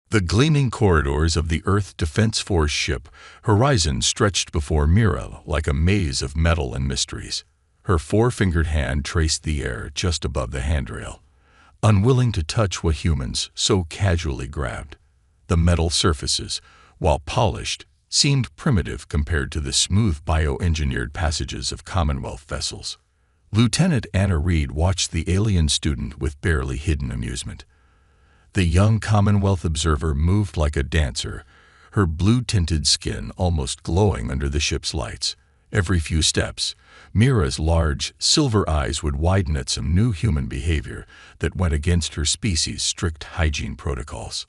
The gleaming corridors of the Earth Defense Force ship Horizon stretched before Mira like a maze of metal and mysteries. Her four-fingered hand traced the air just above the handrail, unwilling to touch what humans so casually grabbed. The metal surfaces, while polished, seemed primitive compared to the smooth bioengineered passages of Commonwealth vessels. Lieutenant Anna Reed watched the alien student with barely hidden amusement. The young Commonwealth observer moved like a dancer, her blue-tinted skin almost glowing under the ship's lights. Every few steps, Mira's large, silver eyes would widen at some new human behavior that went against her species' strict hygiene protocols.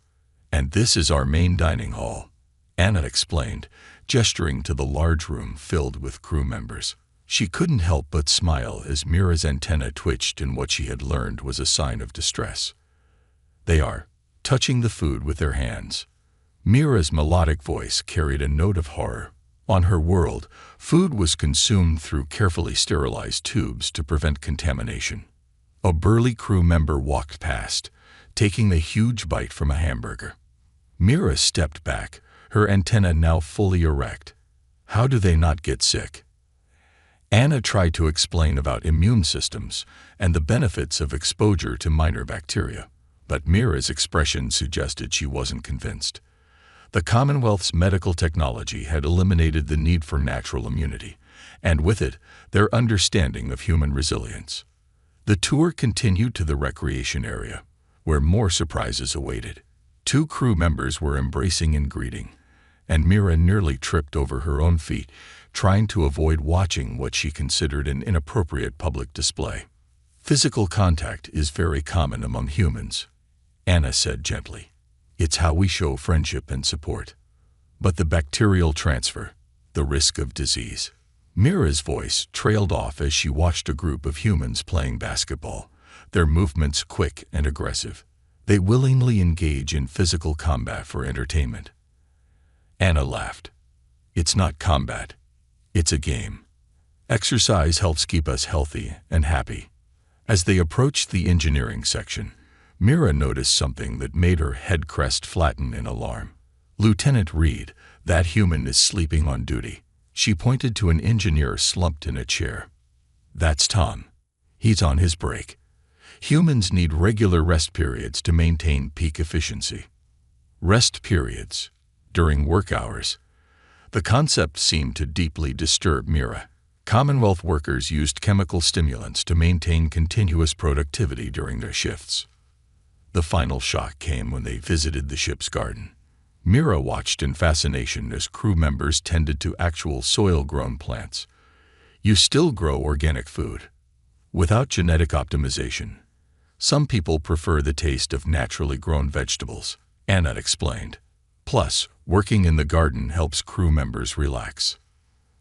"And this is our main dining hall," Anna explained, gesturing to the large room filled with crew members. She couldn't help but smile as Mira's antenna twitched in what she had learned was a sign of distress. "They are touching the food with their hands." Mira's melodic voice carried a note of horror. On her world, food was consumed through carefully sterilized tubes to prevent contamination. A burly crew member walked past, taking a huge bite from a hamburger. Mira stepped back, her antenna now fully erect. "How do they not get sick?" Anna tried to explain about immune systems and the benefits of exposure to minor bacteria, but Mira's expression suggested she wasn't convinced. The Commonwealth's medical technology had eliminated the need for natural immunity, and with it, their understanding of human resilience. The tour continued to the recreation area, where more surprises awaited. Two crew members were embracing and greeting, and Mira nearly tripped over her own feet, trying to avoid watching what she considered an inappropriate public display. "Physical contact is very common among humans," Anna said gently. "It's how we show friendship and support. But the bacterial transfer, the risk of disease." Mira's voice trailed off as she watched a group of humans playing basketball, their movements quick and aggressive. They willingly engage in physical combat for entertainment. Anna laughed. "It's not combat. It's a game. Exercise helps keep us healthy and happy." As they approached the engineering section, Mira noticed something that made her head crest flatten in alarm. "Lieutenant Reed, that human is sleeping on duty." She pointed to an engineer slumped in a chair. "That's Tom. He's on his break." Humans need regular rest periods to maintain peak efficiency. Rest periods during work hours. The concept seemed to deeply disturb Mira. Commonwealth workers used chemical stimulants to maintain continuous productivity during their shifts. The final shock came when they visited the ship's garden. Mira watched in fascination as crew members tended to actual soil-grown plants. "You still grow organic food, without genetic optimization. Some people prefer the taste of naturally grown vegetables," Anna explained. "Plus, working in the garden helps crew members relax."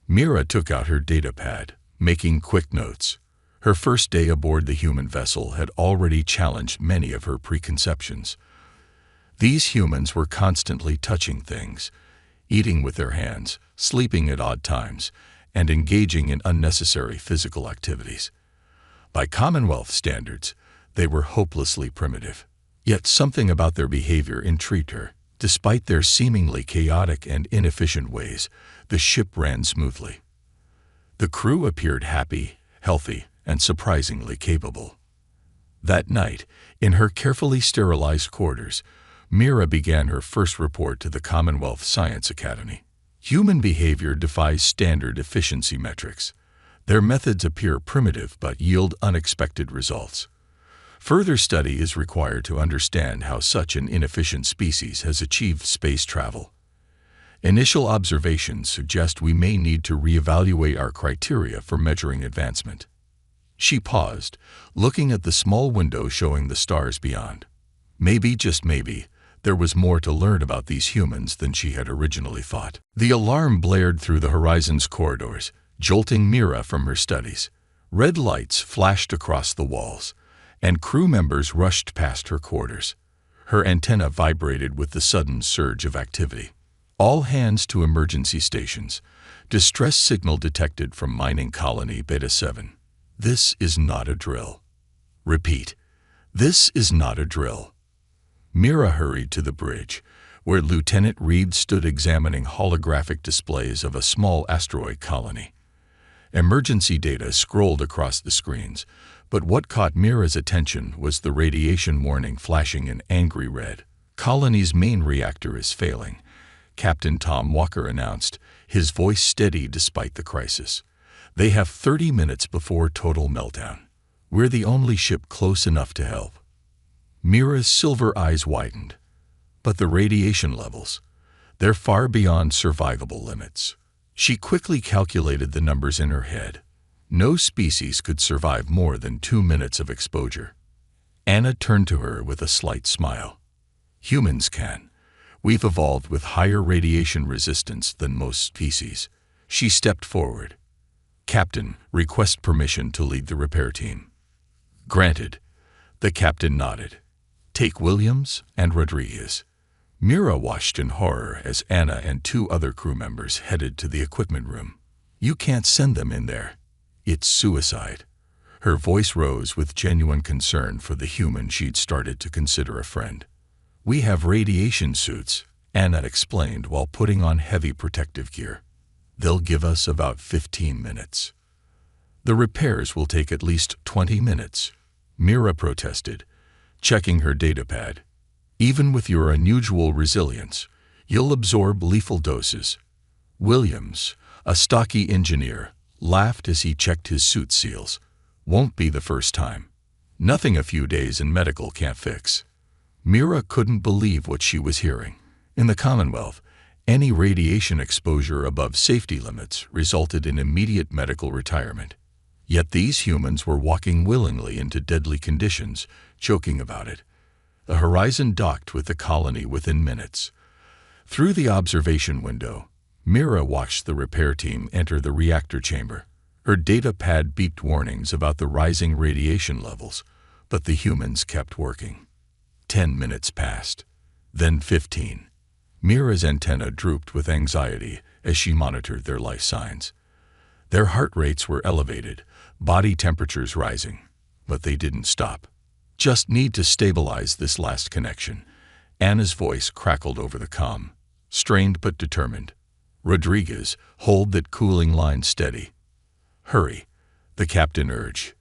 Mira took out her data pad, making quick notes. Her first day aboard the human vessel had already challenged many of her preconceptions. These humans were constantly touching things, eating with their hands, sleeping at odd times, and engaging in unnecessary physical activities. By Commonwealth standards, they were hopelessly primitive. Yet something about their behavior intrigued her. Despite their seemingly chaotic and inefficient ways, the ship ran smoothly. The crew appeared happy, healthy, and surprisingly capable. That night, in her carefully sterilized quarters, Mira began her first report to the Commonwealth Science Academy. Human behavior defies standard efficiency metrics. Their methods appear primitive but yield unexpected results. Further study is required to understand how such an inefficient species has achieved space travel. Initial observations suggest we may need to reevaluate our criteria for measuring advancement. She paused, looking at the small window showing the stars beyond. Maybe, just maybe, there was more to learn about these humans than she had originally thought. The alarm blared through the Horizon's corridors, jolting Mira from her studies. Red lights flashed across the walls, and crew members rushed past her quarters. Her antenna vibrated with the sudden surge of activity. "All hands to emergency stations. Distress signal detected from mining colony Beta 7. This is not a drill. Repeat, this is not a drill." Mira hurried to the bridge, where Lieutenant Reed stood examining holographic displays of a small asteroid colony. Emergency data scrolled across the screens, but what caught Mira's attention was the radiation warning flashing in angry red. Colony's main reactor is failing, Captain Tom Walker announced, his voice steady despite the crisis. They have 30 minutes before total meltdown. We're the only ship close enough to help. Mira's silver eyes widened. But the radiation levels, they're far beyond survivable limits. She quickly calculated the numbers in her head. No species could survive more than 2 minutes of exposure. Anna turned to her with a slight smile. Humans can. We've evolved with higher radiation resistance than most species. She stepped forward. Captain, request permission to lead the repair team. Granted. The captain nodded. Take Williams and Rodriguez. Mira watched in horror as Anna and 2 other crew members headed to the equipment room. You can't send them in there. It's suicide. Her voice rose with genuine concern for the human she'd started to consider a friend. We have radiation suits, Anna explained while putting on heavy protective gear. They'll give us about 15 minutes. The repairs will take at least 20 minutes, Mira protested, checking her datapad. Even with your unusual resilience, you'll absorb lethal doses. Williams, a stocky engineer, laughed as he checked his suit seals. Won't be the first time. Nothing a few days in medical can't fix. Mira couldn't believe what she was hearing. In the Commonwealth, any radiation exposure above safety limits resulted in immediate medical retirement. Yet these humans were walking willingly into deadly conditions, joking about it. The Horizon docked with the colony within minutes. Through the observation window, Mira watched the repair team enter the reactor chamber. Her data pad beeped warnings about the rising radiation levels, but the humans kept working. 10 minutes passed, then 15. Mira's antenna drooped with anxiety as she monitored their life signs. Their heart rates were elevated, body temperatures rising, but they didn't stop. Just need to stabilize this last connection. Anna's voice crackled over the comm, strained but determined. Rodriguez, hold that cooling line steady. Hurry, the captain urged.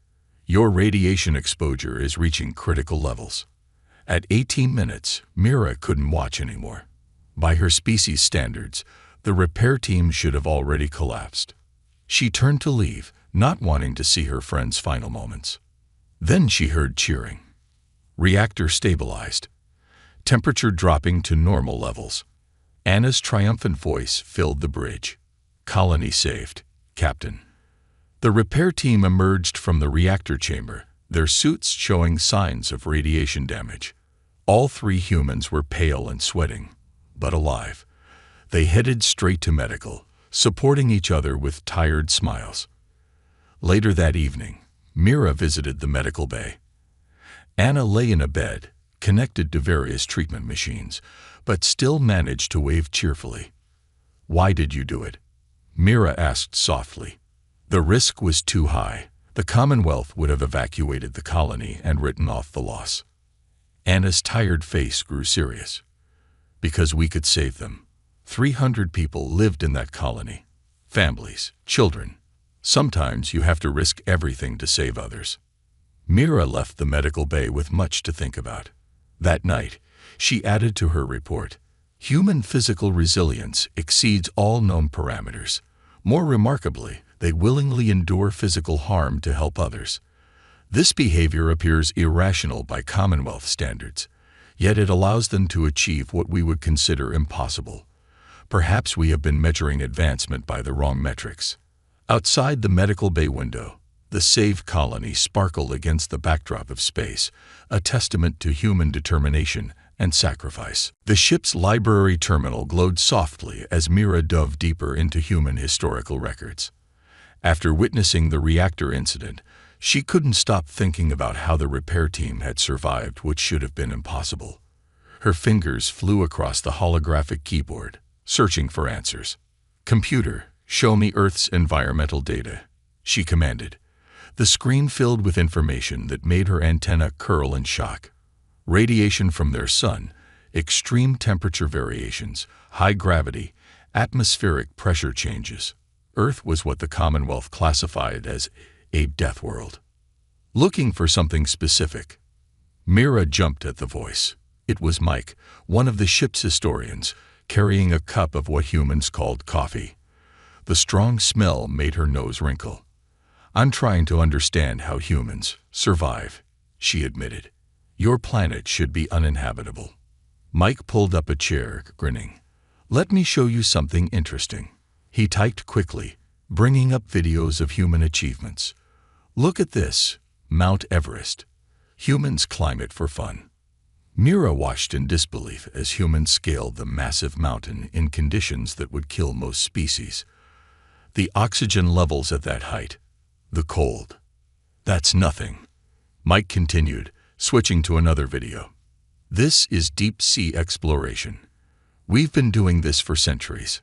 Your radiation exposure is reaching critical levels. At 18 minutes, Mira couldn't watch anymore. By her species standards, the repair team should have already collapsed. She turned to leave, not wanting to see her friend's final moments. Then she heard cheering. Reactor stabilized. Temperature dropping to normal levels. Anna's triumphant voice filled the bridge. Colony saved, Captain. The repair team emerged from the reactor chamber, their suits showing signs of radiation damage. All 3 humans were pale and sweating, but alive. They headed straight to medical, supporting each other with tired smiles. Later that evening, Mira visited the medical bay. Anna lay in a bed, connected to various treatment machines, but still managed to wave cheerfully. Why did you do it? Mira asked softly. The risk was too high. The Commonwealth would have evacuated the colony and written off the loss. Anna's tired face grew serious. Because we could save them. 300 people lived in that colony. Families, children. Sometimes you have to risk everything to save others. Mira left the medical bay with much to think about. That night, she added to her report, human physical resilience exceeds all known parameters. More remarkably, they willingly endure physical harm to help others. This behavior appears irrational by Commonwealth standards, yet it allows them to achieve what we would consider impossible. Perhaps we have been measuring advancement by the wrong metrics. Outside the medical bay window, the saved colony sparkled against the backdrop of space, a testament to human determination and sacrifice. The ship's library terminal glowed softly as Mira dove deeper into human historical records. After witnessing the reactor incident, she couldn't stop thinking about how the repair team had survived what should have been impossible. Her fingers flew across the holographic keyboard, searching for answers. Computer, show me Earth's environmental data, she commanded. The screen filled with information that made her antenna curl in shock. radiation from their sun, extreme temperature variations, high gravity, atmospheric pressure changes. Earth was what the Commonwealth classified as a death world. Looking for something specific, Mira jumped at the voice. It was Mike, one of the ship's historians, carrying a cup of what humans called coffee. The strong smell made her nose wrinkle. "I'm trying to understand how humans survive," she admitted. "Your planet should be uninhabitable." Mike pulled up a chair, grinning. "Let me show you something interesting." He typed quickly, bringing up videos of human achievements. "Look at this, Mount Everest. Humans climb it for fun." Mira watched in disbelief as humans scaled the massive mountain in conditions that would kill most species. The oxygen levels at that height, the cold. "That's nothing," Mike continued, switching to another video. "This is deep-sea exploration. We've been doing this for centuries."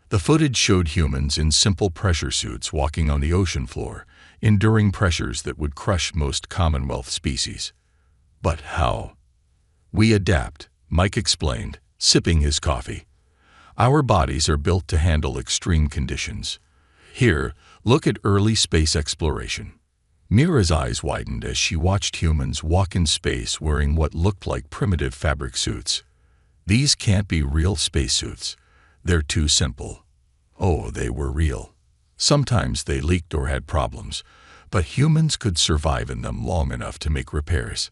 The footage showed humans in simple pressure suits walking on the ocean floor, enduring pressures that would crush most Commonwealth species. "But how?" "We adapt," Mike explained, sipping his coffee. "Our bodies are built to handle extreme conditions. Here, look at early space exploration." Mira's eyes widened as she watched humans walk in space wearing what looked like primitive fabric suits. "These can't be real spacesuits. They're too simple." Oh, they were real. Sometimes they leaked or had problems, but humans could survive in them long enough to make repairs.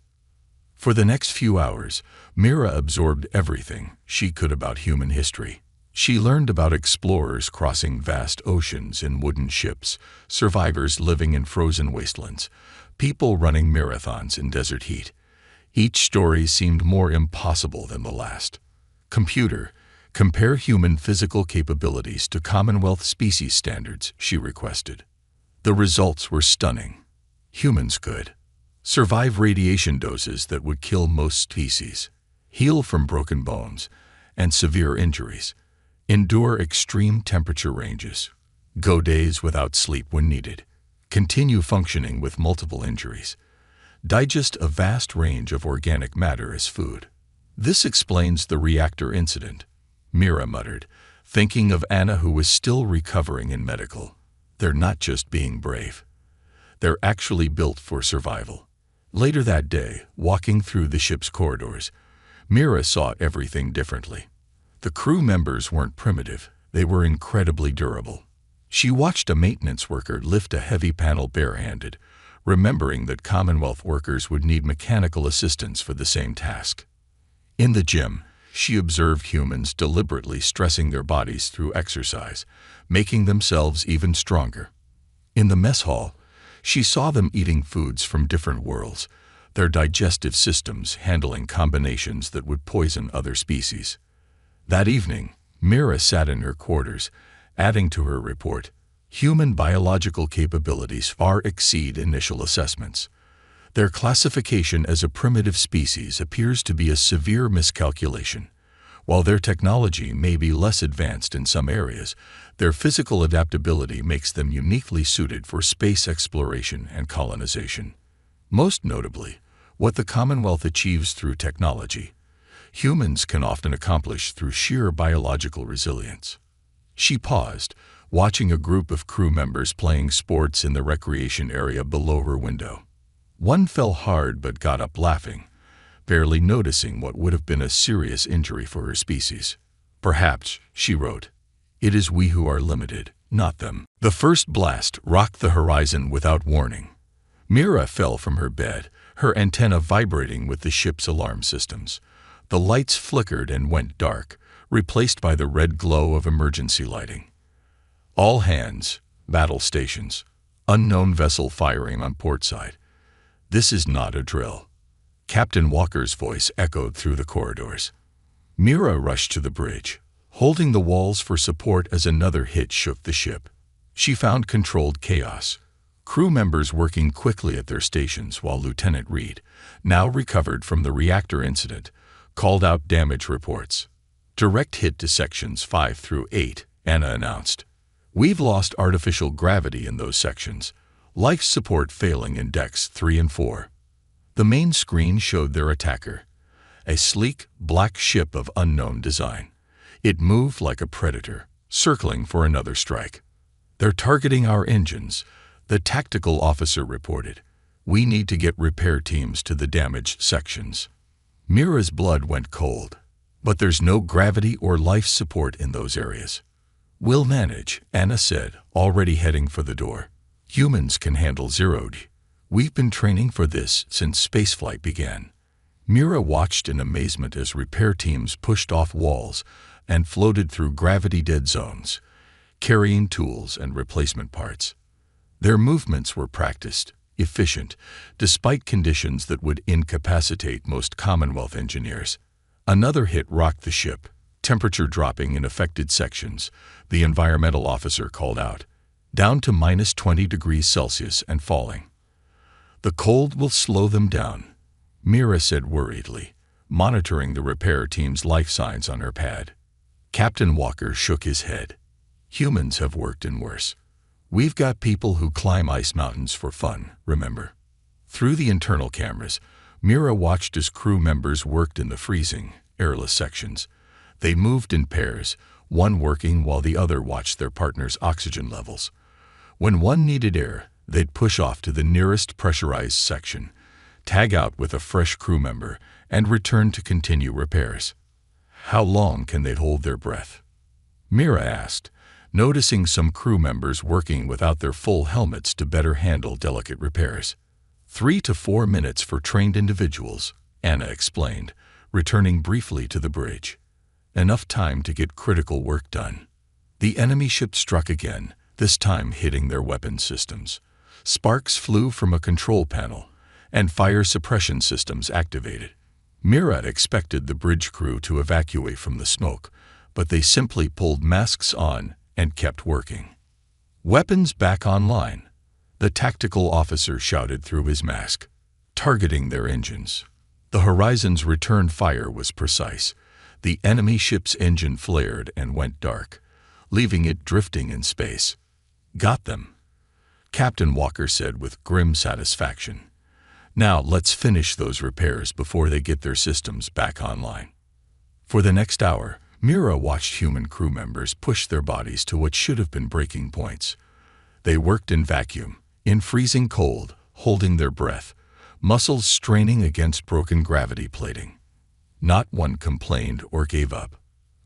For the next few hours, Mira absorbed everything she could about human history. She learned about explorers crossing vast oceans in wooden ships, survivors living in frozen wastelands, people running marathons in desert heat. Each story seemed more impossible than the last. "Computer, compare human physical capabilities to Commonwealth species standards," she requested. The results were stunning. Humans could survive radiation doses that would kill most species, heal from broken bones and severe injuries, endure extreme temperature ranges, go days without sleep when needed, continue functioning with multiple injuries, digest a vast range of organic matter as food. "This explains the reactor incident," Mira muttered, thinking of Anna, who was still recovering in medical. "They're not just being brave. They're actually built for survival." Later that day, walking through the ship's corridors, Mira saw everything differently. The crew members weren't primitive, they were incredibly durable. She watched a maintenance worker lift a heavy panel barehanded, remembering that Commonwealth workers would need mechanical assistance for the same task. In the gym, she observed humans deliberately stressing their bodies through exercise, making themselves even stronger. In the mess hall, she saw them eating foods from different worlds, their digestive systems handling combinations that would poison other species. That evening, Mira sat in her quarters, adding to her report, "Human biological capabilities far exceed initial assessments. Their classification as a primitive species appears to be a severe miscalculation. While their technology may be less advanced in some areas, their physical adaptability makes them uniquely suited for space exploration and colonization. Most notably, what the Commonwealth achieves through technology, humans can often accomplish through sheer biological resilience." She paused, watching a group of crew members playing sports in the recreation area below her window. One fell hard but got up laughing, barely noticing what would have been a serious injury for her species. "Perhaps," she wrote, "it is we who are limited, not them." The first blast rocked the horizon without warning. Mira fell from her bed, her antenna vibrating with the ship's alarm systems. The lights flickered and went dark, replaced by the red glow of emergency lighting. "All hands, battle stations, unknown vessel firing on port side. This is not a drill." Captain Walker's voice echoed through the corridors. Mira rushed to the bridge, holding the walls for support as another hit shook the ship. She found controlled chaos. Crew members working quickly at their stations while Lieutenant Reed, now recovered from the reactor incident, called out damage reports. "Direct hit to sections 5 through 8, Anna announced. "We've lost artificial gravity in those sections. Life support failing in decks 3 and 4. The main screen showed their attacker, a sleek, black ship of unknown design. It moved like a predator, circling for another strike. "They're targeting our engines," the tactical officer reported. "We need to get repair teams to the damaged sections." Mira's blood went cold. "But there's no gravity or life support in those areas." "We'll manage," Anna said, already heading for the door. "Humans can handle zero-G. We've been training for this since spaceflight began." Mira watched in amazement as repair teams pushed off walls and floated through gravity-dead zones, carrying tools and replacement parts. Their movements were practiced, efficient, despite conditions that would incapacitate most Commonwealth engineers. Another hit rocked the ship, temperature dropping in affected sections, the environmental officer called out, down to -20 degrees Celsius and falling. "The cold will slow them down," Mira said worriedly, monitoring the repair team's life signs on her pad. Captain Walker shook his head. "Humans have worked in worse. We've got people who climb ice mountains for fun, remember?" Through the internal cameras, Mira watched as crew members worked in the freezing, airless sections. They moved in pairs, one working while the other watched their partner's oxygen levels. When one needed air, they'd push off to the nearest pressurized section, tag out with a fresh crew member, and return to continue repairs. "How long can they hold their breath?" Mira asked, noticing some crew members working without their full helmets to better handle delicate repairs. 3 to 4 minutes for trained individuals, Anna explained, returning briefly to the bridge. Enough time to get critical work done. The enemy ship struck again, this time hitting their weapon systems. Sparks flew from a control panel, and fire suppression systems activated. Mira expected the bridge crew to evacuate from the smoke, but they simply pulled masks on and kept working. "Weapons back online," the tactical officer shouted through his mask, targeting their engines. The Horizon's return fire was precise. The enemy ship's engine flared and went dark, leaving it drifting in space. "Got them," Captain Walker said with grim satisfaction. "Now let's finish those repairs before they get their systems back online." For the next hour, Mira watched human crew members push their bodies to what should have been breaking points. They worked in vacuum, in freezing cold, holding their breath, muscles straining against broken gravity plating. Not one complained or gave up.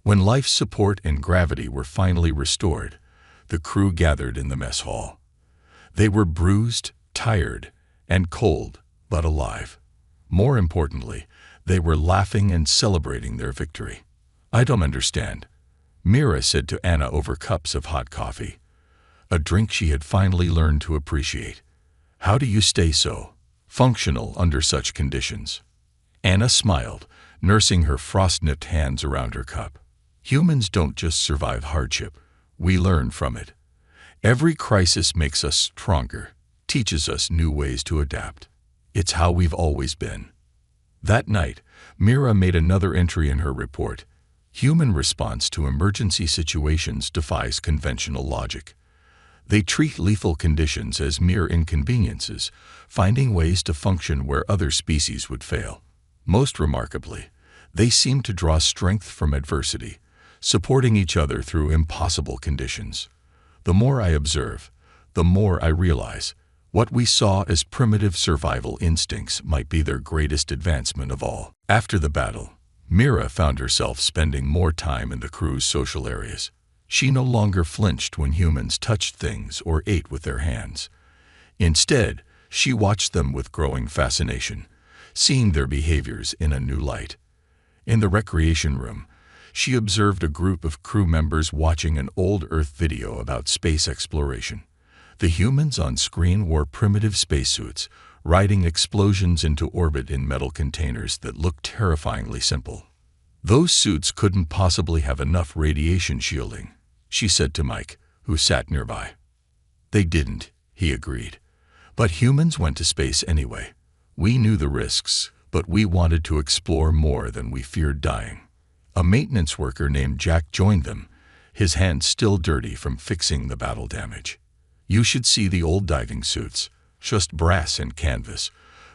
When life support and gravity were finally restored, the crew gathered in the mess hall. They were bruised, tired, and cold, but alive. More importantly, they were laughing and celebrating their victory. "I don't understand," Mira said to Anna over cups of hot coffee, a drink she had finally learned to appreciate. "How do you stay so functional under such conditions?" Anna smiled, nursing her frost-nipped hands around her cup. "Humans don't just survive hardship, we learn from it. Every crisis makes us stronger, teaches us new ways to adapt. It's how we've always been." That night, Mira made another entry in her report. Human response to emergency situations defies conventional logic. They treat lethal conditions as mere inconveniences, finding ways to function where other species would fail. Most remarkably, they seem to draw strength from adversity, supporting each other through impossible conditions. The more I observe, the more I realize what we saw as primitive survival instincts might be their greatest advancement of all. After the battle, Mira found herself spending more time in the crew's social areas. She no longer flinched when humans touched things or ate with their hands. Instead, she watched them with growing fascination, seeing their behaviors in a new light. In the recreation room, she observed a group of crew members watching an old Earth video about space exploration. The humans on screen wore primitive spacesuits, riding explosions into orbit in metal containers that looked terrifyingly simple. "Those suits couldn't possibly have enough radiation shielding," she said to Mike, who sat nearby. "They didn't," he agreed. "But humans went to space anyway. We knew the risks, but we wanted to explore more than we feared dying." A maintenance worker named Jack joined them, his hands still dirty from fixing the battle damage. "You should see the old diving suits, just brass and canvas,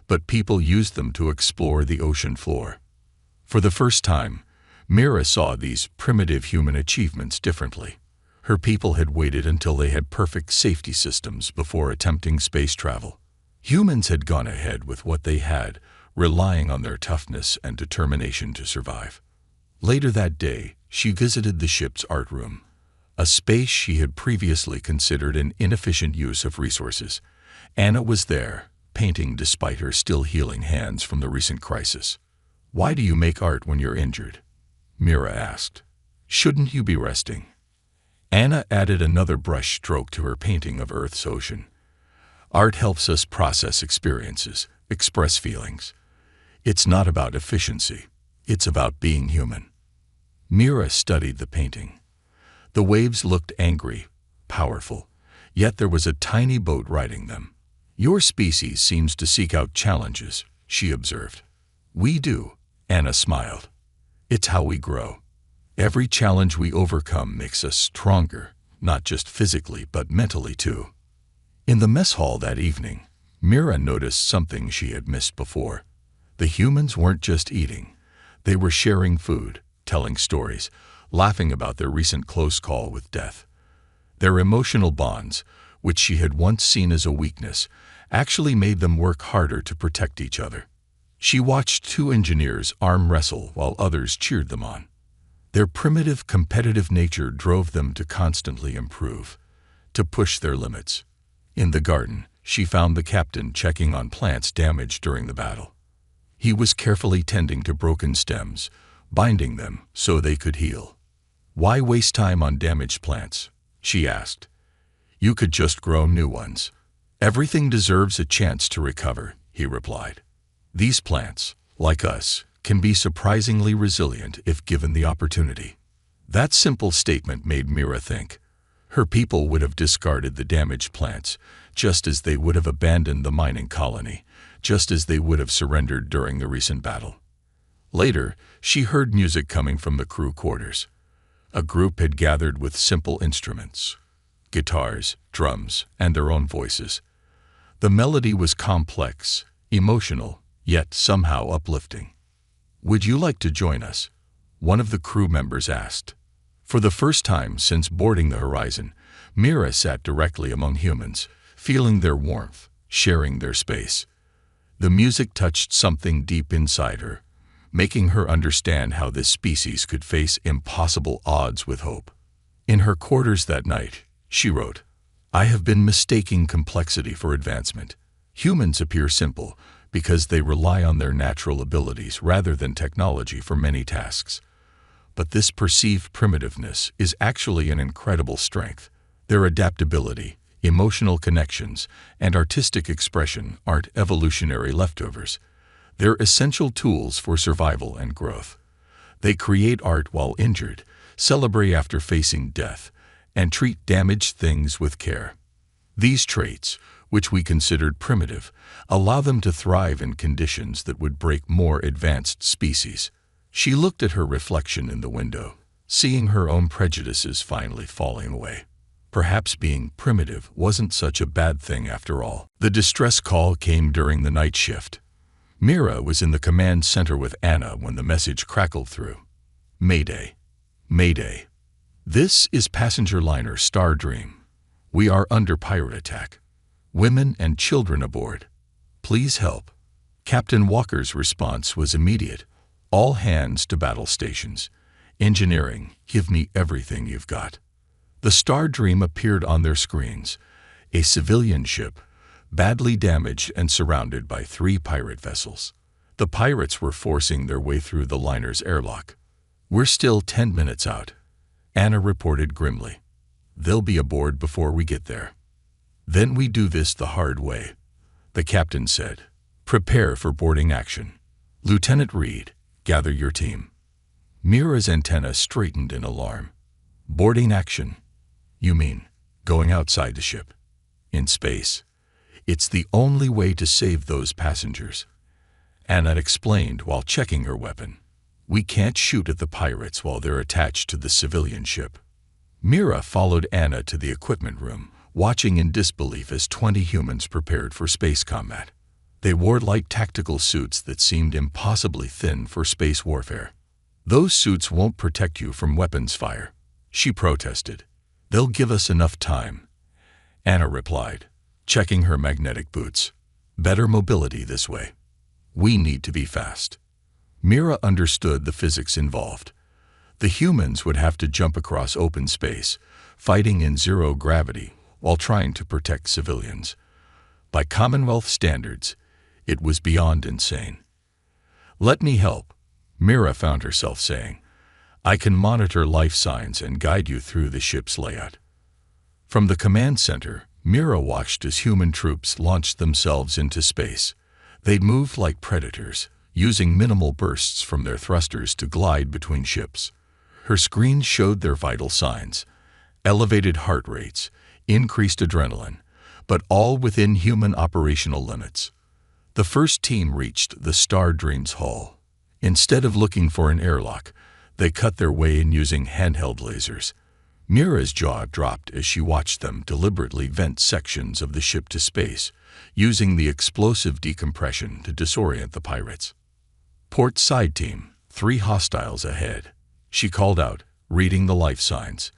but people used them to explore the ocean floor." For the first time, Mira saw these primitive human achievements differently. Her people had waited until they had perfect safety systems before attempting space travel. Humans had gone ahead with what they had, relying on their toughness and determination to survive. Later that day, she visited the ship's art room, a space she had previously considered an inefficient use of resources. Anna was there, painting despite her still healing hands from the recent crisis. "Why do you make art when you're injured?" Mira asked. "Shouldn't you be resting?" Anna added another brush stroke to her painting of Earth's ocean. "Art helps us process experiences, express feelings. It's not about efficiency. It's about being human." Mira studied the painting. The waves looked angry, powerful, yet there was a tiny boat riding them. "Your species seems to seek out challenges," she observed. "We do," Anna smiled. "It's how we grow. Every challenge we overcome makes us stronger, not just physically but mentally too." In the mess hall that evening, Mira noticed something she had missed before. The humans weren't just eating. They were sharing food, telling stories, laughing about their recent close call with death. Their emotional bonds, which she had once seen as a weakness, actually made them work harder to protect each other. She watched two engineers arm wrestle while others cheered them on. Their primitive, competitive nature drove them to constantly improve, to push their limits. In the garden, she found the captain checking on plants damaged during the battle. He was carefully tending to broken stems, binding them so they could heal. "Why waste time on damaged plants?" she asked. "You could just grow new ones." "Everything deserves a chance to recover," he replied. "These plants, like us, can be surprisingly resilient if given the opportunity." That simple statement made Mira think. Her people would have discarded the damaged plants, just as they would have abandoned the mining colony, just as they would have surrendered during the recent battle. Later, she heard music coming from the crew quarters. A group had gathered with simple instruments, guitars, drums, and their own voices. The melody was complex, emotional, yet somehow uplifting. "Would you like to join us?" one of the crew members asked. For the first time since boarding the Horizon, Mira sat directly among humans, feeling their warmth, sharing their space. The music touched something deep inside her, making her understand how this species could face impossible odds with hope. In her quarters that night, she wrote, "I have been mistaking complexity for advancement. Humans appear simple because they rely on their natural abilities rather than technology for many tasks. But this perceived primitiveness is actually an incredible strength. Their adaptability, emotional connections, and artistic expression aren't evolutionary leftovers. They're essential tools for survival and growth. They create art while injured, celebrate after facing death, and treat damaged things with care. These traits, which we considered primitive, allow them to thrive in conditions that would break more advanced species." She looked at her reflection in the window, seeing her own prejudices finally falling away. Perhaps being primitive wasn't such a bad thing after all. The distress call came during the night shift. Mira was in the command center with Anna when the message crackled through. "Mayday. Mayday. This is passenger liner Star Dream. We are under pirate attack. Women and children aboard. Please help." Captain Walker's response was immediate. "All hands to battle stations. Engineering, give me everything you've got." The Star Dream appeared on their screens, a civilian ship, badly damaged and surrounded by 3 pirate vessels. The pirates were forcing their way through the liner's airlock. "We're still 10 minutes out," Anna reported grimly. "They'll be aboard before we get there." "Then we do this the hard way," the captain said. "Prepare for boarding action. Lieutenant Reed, gather your team." Mira's antenna straightened in alarm. "Boarding action? You mean going outside the ship? In space? It's the only way to save those passengers," Anna explained while checking her weapon. "We can't shoot at the pirates while they're attached to the civilian ship." Mira followed Anna to the equipment room, watching in disbelief as 20 humans prepared for space combat. They wore light tactical suits that seemed impossibly thin for space warfare. "Those suits won't protect you from weapons fire," she protested. "They'll give us enough time," Anna replied, checking her magnetic boots. "Better mobility this way. We need to be fast." Mira understood the physics involved. The humans would have to jump across open space, fighting in zero gravity while trying to protect civilians. By Commonwealth standards, it was beyond insane. "Let me help," Mira found herself saying. "I can monitor life signs and guide you through the ship's layout." From the command center, Mira watched as human troops launched themselves into space. They'd moved like predators, using minimal bursts from their thrusters to glide between ships. Her screen showed their vital signs: elevated heart rates, increased adrenaline, but all within human operational limits. The first team reached the Star Dreams hull. Instead of looking for an airlock, they cut their way in using handheld lasers. Mira's jaw dropped as she watched them deliberately vent sections of the ship to space, using the explosive decompression to disorient the pirates. "Port side team, 3 hostiles ahead," she called out, reading the life signs.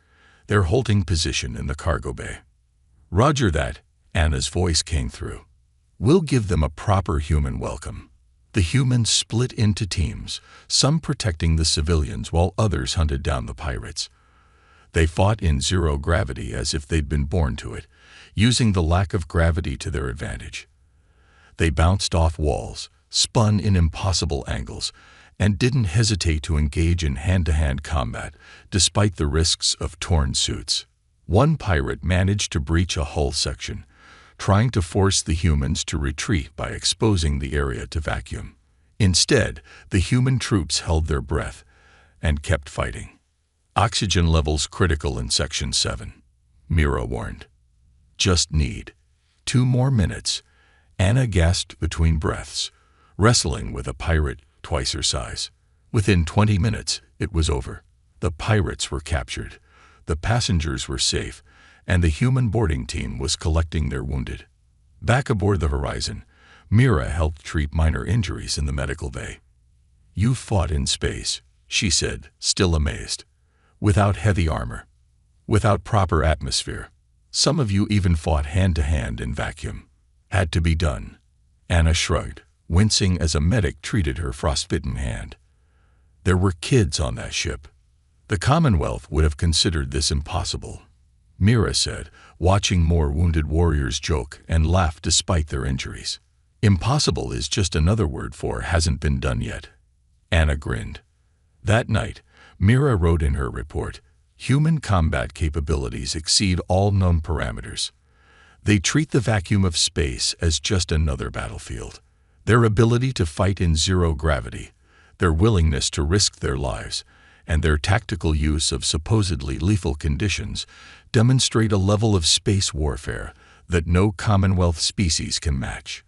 "They're holding position in the cargo bay." "Roger that," Anna's voice came through. "We'll give them a proper human welcome." The humans split into teams, some protecting the civilians while others hunted down the pirates. They fought in zero gravity as if they'd been born to it, using the lack of gravity to their advantage. They bounced off walls, spun in impossible angles, and didn't hesitate to engage in hand-to-hand combat, despite the risks of torn suits. One pirate managed to breach a hull section, trying to force the humans to retreat by exposing the area to vacuum. Instead, the human troops held their breath and kept fighting. "Oxygen levels critical in Section 7, Mira warned. "Just need 2 more minutes," Anna gasped between breaths, wrestling with a pirate twice her size. Within 20 minutes, it was over. The pirates were captured, the passengers were safe, and the human boarding team was collecting their wounded. Back aboard the Horizon, Mira helped treat minor injuries in the medical bay. "You fought in space," she said, still amazed. "Without heavy armor, without proper atmosphere. Some of you even fought hand-to-hand in vacuum." "Had to be done," Anna shrugged, wincing as a medic treated her frostbitten hand. "There were kids on that ship. The Commonwealth would have considered this impossible," Mira said, watching more wounded warriors joke and laugh despite their injuries. "Impossible is just another word for hasn't been done yet," Anna grinned. That night, Mira wrote in her report, "Human combat capabilities exceed all known parameters. They treat the vacuum of space as just another battlefield. Their ability to fight in zero gravity, their willingness to risk their lives, and their tactical use of supposedly lethal conditions demonstrate a level of space warfare that no Commonwealth species can match.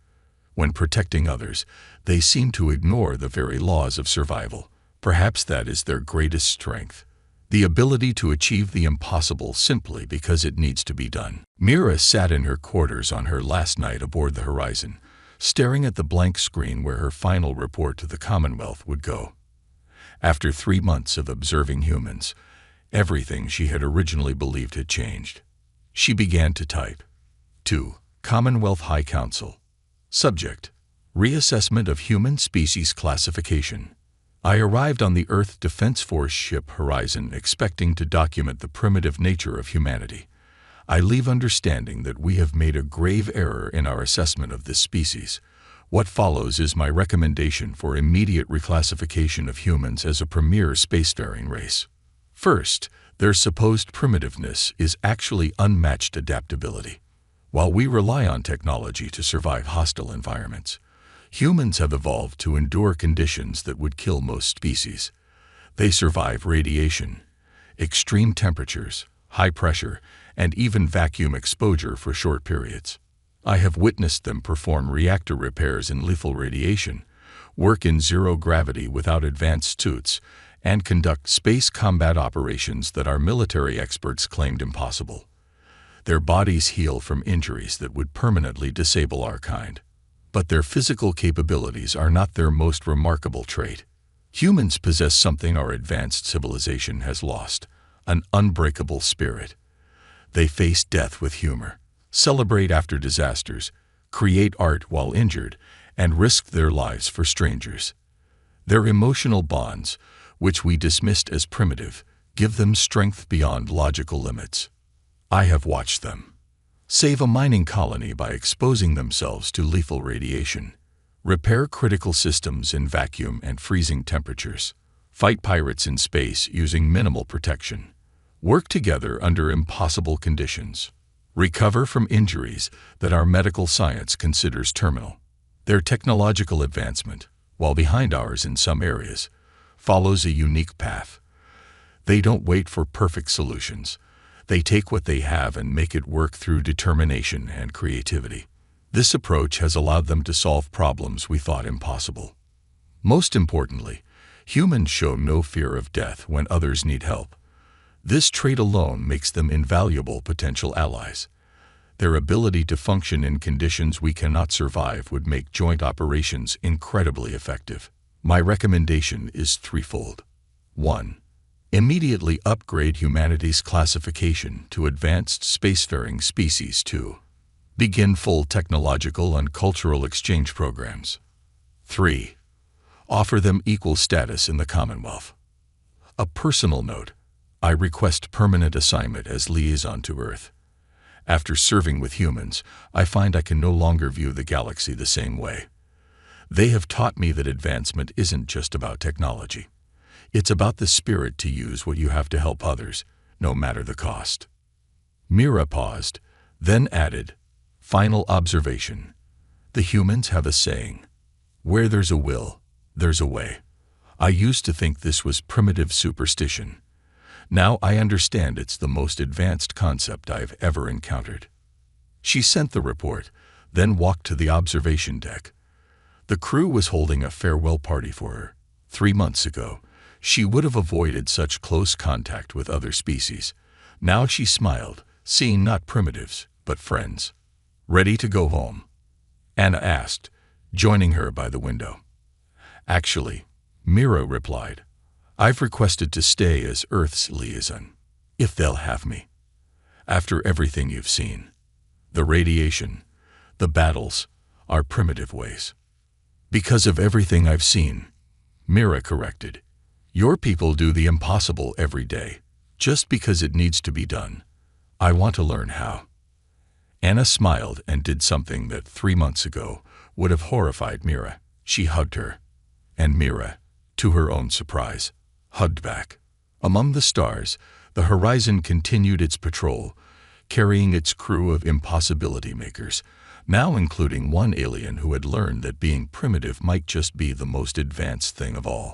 When protecting others, they seem to ignore the very laws of survival. Perhaps that is their greatest strength, the ability to achieve the impossible simply because it needs to be done." Mira sat in her quarters on her last night aboard the Horizon, staring at the blank screen where her final report to the Commonwealth would go. After 3 months of observing humans, everything she had originally believed had changed. She began to type. To Commonwealth High Council. Subject: Reassessment of Human Species Classification. I arrived on the Earth Defense Force ship Horizon expecting to document the primitive nature of humanity. I leave understanding that we have made a grave error in our assessment of this species. What follows is my recommendation for immediate reclassification of humans as a premier spacefaring race. First, their supposed primitiveness is actually unmatched adaptability. While we rely on technology to survive hostile environments, humans have evolved to endure conditions that would kill most species. They survive radiation, extreme temperatures, high pressure, and even vacuum exposure for short periods. I have witnessed them perform reactor repairs in lethal radiation, work in zero gravity without advanced suits, and conduct space combat operations that our military experts claimed impossible. Their bodies heal from injuries that would permanently disable our kind. but their physical capabilities are not their most remarkable trait. Humans possess something our advanced civilization has lost: an unbreakable spirit. They face death with humor, celebrate after disasters, create art while injured, and risk their lives for strangers. Their emotional bonds, which we dismissed as primitive, give them strength beyond logical limits. I have watched them save a mining colony by exposing themselves to lethal radiation, repair critical systems in vacuum and freezing temperatures, fight pirates in space using minimal protection, work together under impossible conditions, recover from injuries that our medical science considers terminal. Their technological advancement, while behind ours in some areas, follows a unique path. They don't wait for perfect solutions. They take what they have and make it work through determination and creativity. This approach has allowed them to solve problems we thought impossible. Most importantly, humans show no fear of death when others need help. This trait alone makes them invaluable potential allies. Their ability to function in conditions we cannot survive would make joint operations incredibly effective. My recommendation is threefold. 1. Immediately upgrade humanity's classification to advanced spacefaring species. 2. Begin full technological and cultural exchange programs. 3. Offer them equal status in the Commonwealth. A personal note: I request permanent assignment as liaison to Earth. After serving with humans, I find I can no longer view the galaxy the same way. They have taught me that advancement isn't just about technology. It's about the spirit to use what you have to help others, no matter the cost. Mira paused, then added, final observation. The humans have a saying: where there's a will, there's a way. I used to think this was primitive superstition. Now I understand it's the most advanced concept I've ever encountered. She sent the report, then walked to the observation deck. The crew was holding a farewell party for her. 3 months ago, she would have avoided such close contact with other species. Now she smiled, seeing not primitives, but friends. Ready to go home? Anna asked, joining her by the window. Actually, Mira replied, I've requested to stay as Earth's liaison, if they'll have me. After everything you've seen, the radiation, the battles, our primitive ways. Because of everything I've seen, Mira corrected. Your people do the impossible every day, just because it needs to be done. I want to learn how. Anna smiled and did something that 3 months ago would have horrified Mira. She hugged her, and Mira, to her own surprise, hugged back. Among the stars, the Horizon continued its patrol, carrying its crew of impossibility makers, now including one alien who had learned that being primitive might just be the most advanced thing of all.